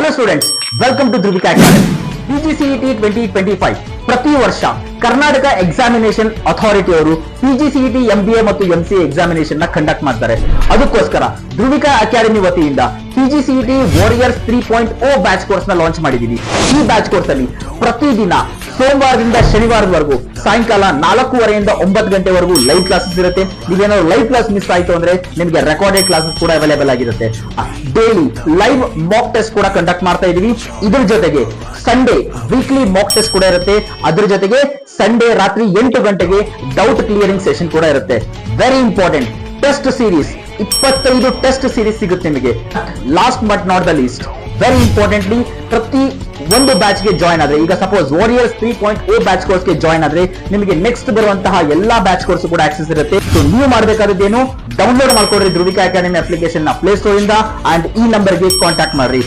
Hello students, welcome to Dhruvika academy. PGCET 2025 ಪ್ರತಿ ವರ್ಷ Karnataka examination authority ಅವರು ಪಿಜಿಸಿಇಟಿ ಎಂಬಿಎ ಮತ್ತು ಎಂಸಿಎ ಎಕ್ಸಾಮಿನೇಷನ್ ನ ಕಂಡಕ್ಟ್ ಮಾಡ್ತಾರೆ. ಅದಕ್ಕೋಸ್ಕರ ಧ್ರುವಿಕಾ ಅಕಾಡೆಮಿ ವತಿಯಿಂದ ಪಿಜಿಸಿಇಟಿ ವಾರಿಯರ್ಸ್ 3.0 ಬ್ಯಾಚ್ ಕೋರ್ಸ್ ನ ಲಾಂಚ್ ಮಾಡಿದೀವಿ. ಈ ಬ್ಯಾಚ್ ಕೋರ್ಸ್ ಅಲ್ಲಿ ಪ್ರತಿದಿನ ಸೋಮವಾರದಿಂದ ಶನಿವಾರದವರೆಗೂ ಸಾಯಂಕಾಲ 4:30ಯಿಂದ 9 ಗಂಟೆವರೆಗೂ ಲೈವ್ ಕ್ಲಾಸಸ್ ಇರುತ್ತೆ. ನೀವೇನಾದ್ರು ಲೈವ್ ಕ್ಲಾಸ್ ಮಿಸ್ ಆಯ್ತು ಅಂದ್ರೆ ನಿಮಗೆ ರೆಕಾರ್ಡೆಡ್ ಕ್ಲಾಸಸ್ ಕೂಡ ಅವೈಲೇಬಲ್ ಆಗಿರುತ್ತೆ. ಡೈಲಿ ಲೈವ್ ಮಾಕ್ ಟೆಸ್ಟ್ ಕೂಡ ಕಂಡಕ್ಟ್ ಮಾಡ್ತಾ ಇದೀವಿ. ಇದ್ರ ಜೊತೆಗೆ ಸಂಡೇ ವೀಕ್ಲಿ ಮಾಕ್ ಟೆಸ್ಟ್ ಕೂಡ ಇರುತ್ತೆ. ಅದ್ರ ಜೊತೆಗೆ ಸಂಡೇ ರಾತ್ರಿ 8 ಗಂಟೆಗೆ ಡೌಟ್ ಕ್ಲಿಯರಿಂಗ್ ಸೆಷನ್ ಕೂಡ ಇರುತ್ತೆ. Very important test series 25 test series ಸಿಗುತ್ತೆ ನಿಮಗೆ. Last but not the least, very importantly, ಪ್ರತಿ ಒಂದು ಬ್ಯಾಚ್ ಗೆ ಜಾಯ್ನ್ ಆದ್ರೆ, ಈಗ ಸಪೋಸ್ ವಾರಿಯರ್ಸ್ 3.0 ಬ್ಯಾಚ್ ಕೋರ್ಸ್ ಗೆ ಜಾಯ್ನ್ ಆದ್ರೆ ನಿಮಗೆ ನೆಕ್ಸ್ಟ್ ಬರುವಂತಹ ಎಲ್ಲಾ ಬ್ಯಾಚ್ ಕೋರ್ಸ್ ಕೂಡ ಆಕ್ಸೆಸ್ ಇರುತ್ತೆ. ಸೊ ನೀವು ಮಾಡಬೇಕಾದದ್ದೇನು, ಡೌನ್ಲೋಡ್ ಮಾಡ್ಕೊಡ್ರಿ ಧ್ರುವಿಕಾ ಅಕಾಡೆಮಿ ಅಪ್ಲಿಕೇಶನ್ ನ ಪ್ಲೇ ಸ್ಟೋರ್ ಇಂದ ಅಂಡ್ ಈ ನಂಬರ್ ಗೆ ಕಾಂಟ್ಯಾಕ್ಟ್ ಮಾಡ್ರಿ.